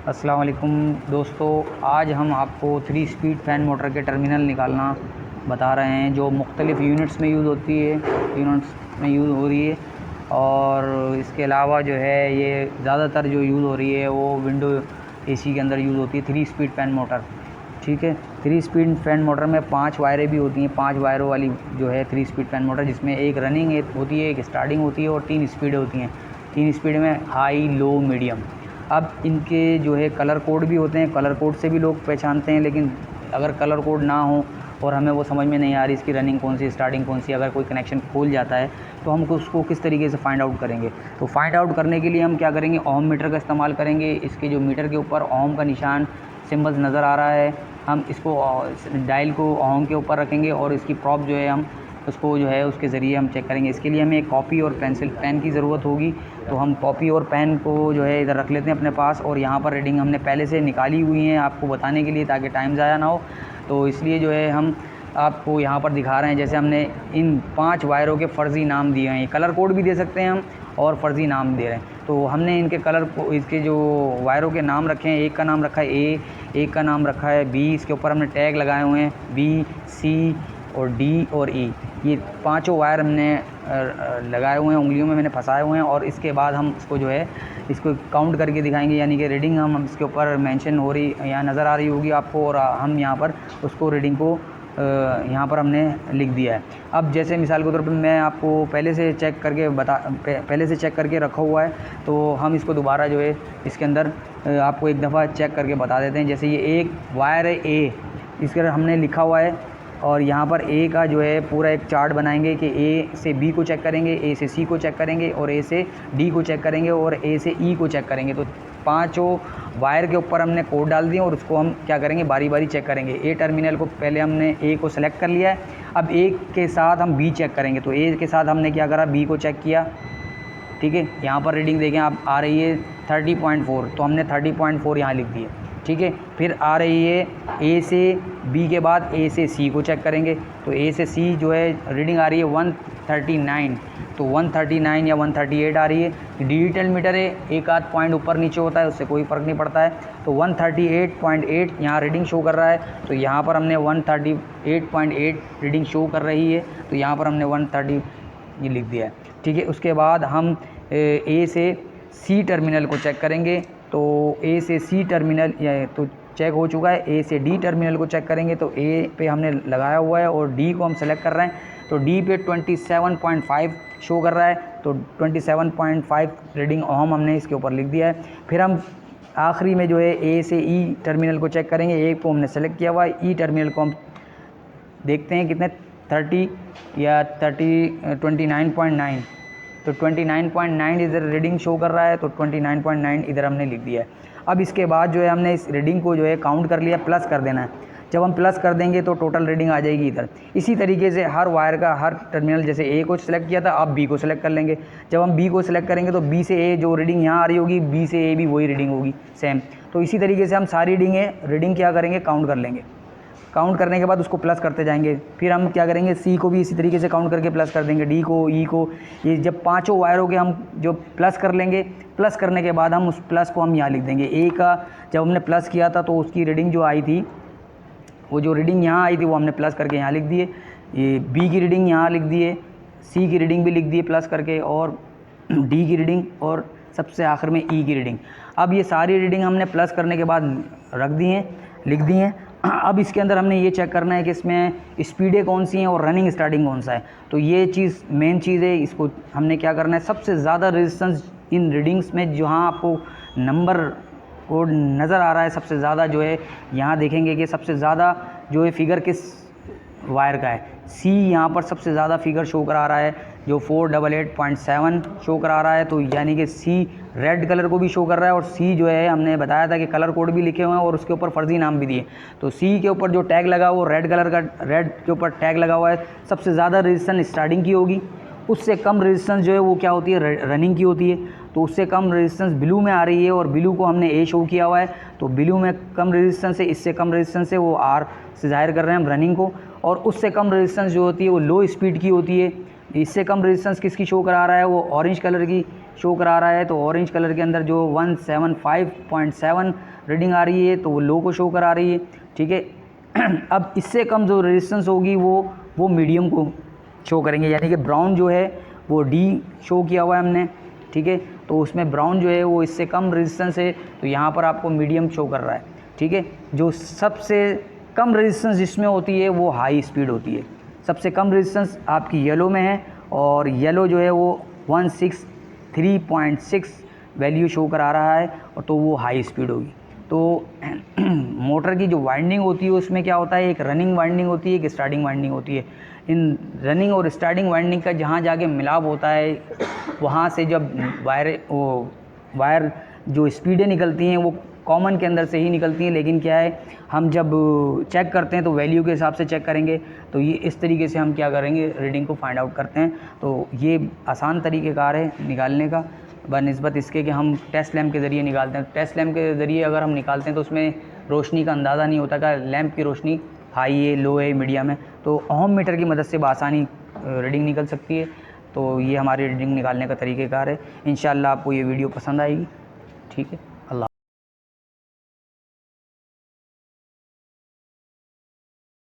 अस्सलाम वालेकुम दोस्तों, आज हम आपको 3 स्पीड फ़ैन मोटर के टर्मिनल निकालना बता रहे हैं जो मुख्तलिफ़ यूनिट्स में यूज़ होती है, यूनिट्स में यूज़ हो रही है। और इसके अलावा जो है ये ज़्यादातर जो यूज़ हो रही है वो विंडो एसी के अंदर यूज़ होती है 3 स्पीड फ़ैन मोटर। ठीक है, 3 स्पीड फ़ैन मोटर में 5 वायरें भी होती हैं, 5 वायरों वाली जो है 3 स्पीड फ़ैन मोटर, जिसमें एक रनिंग होती है, एक स्टार्टिंग होती है और 3 स्पीडें होती हैं। 3 स्पीड में हाई, लो, मीडियम। अब इनके जो है कलर कोड भी होते हैं, कलर कोड से भी लोग पहचानते हैं। लेकिन अगर कलर कोड ना हो और हमें वो समझ में नहीं आ रही इसकी रनिंग कौन सी, स्टार्टिंग कौन सी, अगर कोई कनेक्शन खोल जाता है तो हम उसको किस तरीके से फाइंड आउट करेंगे। तो फाइंड आउट करने के लिए हम क्या करेंगे, ओम मीटर का इस्तेमाल करेंगे। इसके जो मीटर के ऊपर ओम का निशान सिंबल्स नज़र आ रहा है, हम इसको डायल को ओम के ऊपर रखेंगे और इसकी प्रॉप जो है हम उसको जो है उसके ज़रिए हम चेक करेंगे। इसके लिए हमें एक कॉपी और पेन की ज़रूरत होगी। तो हम कॉपी और पेन को जो है इधर रख लेते हैं अपने पास, और यहाँ पर रीडिंग हमने पहले से निकाली हुई हैं आपको बताने के लिए, ताकि टाइम ज़ाया ना हो। तो इसलिए जो है हम आपको यहाँ पर दिखा रहे हैं, जैसे हमने इन 5 वायरों के फ़र्ज़ी नाम दिए हैं। कलर कोड भी दे सकते हैं हम और फ़र्ज़ी नाम दे रहे हैं। तो हमने इनके कलर को, इसके जो वायरों के नाम रखे हैं, एक का नाम रखा है ए, एक का नाम रखा है बी, इसके ऊपर हमने टैग लगाए हुए हैं बी, सी और डी और ई। ये पांचों वायर हमने लगाए हुए हैं, उंगलियों में मैंने फंसाए हुए हैं। और इसके बाद हम इसको जो है इसको काउंट करके दिखाएंगे, यानी कि रीडिंग हम इसके ऊपर मेंशन हो रही, यहाँ नज़र आ रही होगी आपको, और हम यहाँ पर उसको रीडिंग को यहाँ पर हमने लिख दिया है। अब जैसे मिसाल के तौर पर मैं आपको पहले से चेक करके रखा हुआ है, तो हम इसको दोबारा जो है इसके अंदर आपको एक दफ़ा चेक करके बता देते हैं। जैसे ये एक वायर है ए, इसके हमने लिखा हुआ है, और यहाँ पर ए का जो है पूरा एक चार्ट बनाएंगे कि ए से बी को चेक करेंगे, ए से सी को चेक करेंगे, और ए से डी को चेक करेंगे, और ए से ई को चेक करेंगे। तो पांचों वायर के ऊपर हमने कोड डाल दिए और उसको हम क्या करेंगे, बारी बारी चेक करेंगे। ए टर्मिनल को पहले हमने ए को सेलेक्ट कर लिया है, अब ए के साथ हम बी चेक करेंगे। तो ए के साथ हमने क्या करा, बी को चेक किया। ठीक है, यहाँ पर रीडिंग देखें आप, आ रही है 30.4, तो हमने 30.4 यहाँ लिख दिए। ठीक है, फिर आ रही है ए से बी के बाद ए से सी को चेक करेंगे। तो ए से सी जो है रीडिंग आ रही है 139, तो 139 या 138 आ रही है। डिजिटल मीटर है, एक आध पॉइंट ऊपर नीचे होता है, उससे कोई फ़र्क नहीं पड़ता है। तो 138.8 यहाँ रीडिंग शो कर रहा है, तो यहाँ पर हमने 138.8 रीडिंग शो कर रही है, तो यहाँ पर हमने 130 ये लिख दिया है। ठीक है, उसके बाद हम ए से सी टर्मिनल को चेक करेंगे। तो ए से सी टर्मिनल तो चेक हो चुका है, ए से डी टर्मिनल को चेक करेंगे। तो ए पे हमने लगाया हुआ है और डी को हम सेलेक्ट कर रहे हैं, तो डी पे 27.5 शो कर रहा है, तो 27.5 रीडिंग ओम हमने इसके ऊपर लिख दिया है। फिर हम आखिरी में जो है ए से ई टर्मिनल को चेक करेंगे। ए को हमने सेलेक्ट किया हुआ है, ई टर्मिनल को हम देखते हैं कितने 30 या 29.9, तो 29.9 इधर रीडिंग शो कर रहा है, तो 29.9 इधर हमने लिख दिया है। अब इसके बाद जो है हमने इस रीडिंग को जो है काउंट कर लिया, प्लस कर देना है। जब हम प्लस कर देंगे तो टोटल रीडिंग आ जाएगी इधर। इसी तरीके से हर वायर का हर टर्मिनल, जैसे ए को सिलेक्ट किया था, अब बी को सिलेक्ट कर लेंगे। जब हम बी को सिलेक्ट करेंगे तो बी से ए जो रीडिंग यहाँ आ रही होगी, बी से ए भी वही रीडिंग होगी सेम। तो इसी तरीके से हम सारी रीडिंग क्या करेंगे, काउंट कर लेंगे। काउंट करने के बाद उसको प्लस करते जाएंगे। फिर हम क्या करेंगे, सी को भी इसी तरीके से काउंट करके प्लस कर देंगे, डी को, ई को। ये जब पांचों वायरों के हम जो प्लस कर लेंगे, प्लस करने के बाद हम उस प्लस को हम यहाँ लिख देंगे। ए का जब हमने प्लस किया था तो उसकी रीडिंग जो आई थी, वो जो रीडिंग यहाँ आई थी वो हमने प्लस करके यहाँ लिख दिए। ये बी की रीडिंग यहाँ लिख दिए, सी की रीडिंग भी लिख दिए प्लस करके, और डी की रीडिंग, और सबसे आखिर में ई की रीडिंग। अब ये सारी रीडिंग हमने प्लस करने के बाद रख दी हैं, लिख दी हैं। अब इसके अंदर हमने ये चेक करना है कि इसमें स्पीडें कौन सी हैं और रनिंग स्टार्टिंग कौन सा है। तो ये चीज़ मेन चीज़ है, इसको हमने क्या करना है, सबसे ज़्यादा रेजिस्टेंस इन रीडिंग्स में जहाँ आपको नंबर कोड नज़र आ रहा है, सबसे ज़्यादा जो है यहाँ देखेंगे कि सबसे ज़्यादा जो है फिगर किस वायर का है। सी यहाँ पर सबसे ज़्यादा फिगर शो करा रहा है, जो 488.7 शो करा रहा है। तो यानी कि सी रेड कलर को भी शो कर रहा है, और सी जो है हमने बताया था कि कलर कोड भी लिखे हुए हैं और उसके ऊपर फर्जी नाम भी दिए। तो सी के ऊपर जो टैग लगा वो रेड कलर का, रेड के ऊपर टैग लगा हुआ है। सबसे ज़्यादा रेजिस्टेंस स्टार्टिंग की होगी, उससे कम रेजिस्टेंस जो है वो क्या होती है, रनिंग की होती है। तो उससे कम रेजिस्टेंस ब्लू में आ रही है, और ब्लू को हमने ए शो किया हुआ है, तो ब्लू में कम रेजिस्टेंस है, इससे कम रेजिस्टेंस है, वो आर से जाहिर कर रहे हैं हम रनिंग को। और उससे कम रेजिस्टेंस जो होती है वो लो स्पीड की होती है, इससे कम रेजिस्टेंस किसकी शो करा रहा है, वो ऑरेंज कलर की शो करा रहा है। तो ऑरेंज कलर के अंदर जो 175.7 रीडिंग आ रही है तो वो लो को शो करा रही है, ठीक है। अब इससे कम जो रेजिस्टेंस होगी वो मीडियम को शो करेंगे, यानी कि ब्राउन जो है वो डी शो किया हुआ है हमने, ठीक है। तो उसमें ब्राउन जो है वो इससे कम रेजिस्टेंस है, तो यहाँ पर आपको मीडियम शो कर रहा है, ठीक है। जो सबसे कम रेजिस्टेंस जिसमें होती है वो हाई स्पीड होती है। सबसे कम रेजिस्टेंस आपकी येलो में है, और येलो जो है वो 163.6 वैल्यू शो करा रहा है, और तो वो हाई स्पीड होगी। तो मोटर की जो वाइंडिंग होती है उसमें क्या होता है, एक रनिंग वाइंडिंग होती है, एक स्टार्टिंग वाइंडिंग होती है। इन रनिंग और स्टार्टिंग वाइंडिंग का जहाँ जाके मिलाप होता है, वहाँ से जब वायर जो स्पीडें निकलती हैं वो कॉमन के अंदर से ही निकलती हैं, लेकिन क्या है, हम जब चेक करते हैं तो वैल्यू के हिसाब से चेक करेंगे। तो ये इस तरीके से हम क्या करेंगे, रीडिंग को फाइंड आउट करते हैं। तो ये आसान तरीक़ेकार है निकालने का, बनिस्बत इसके कि हम टेस्ट लैम्प के ज़रिए निकालते हैं। टेस्ट लैम्प के ज़रिए अगर हम निकालते हैं तो उसमें रोशनी का अंदाज़ा नहीं होता कि लैम्प की रोशनी हाई है, लो है, मीडियम है। तो ओम मीटर की मदद से बआसानी रीडिंग निकल सकती है। तो ये हमारी रीडिंग निकालने का तरीक़ेकार है। इंशाअल्लाह आपको ये वीडियो पसंद आएगी, ठीक है।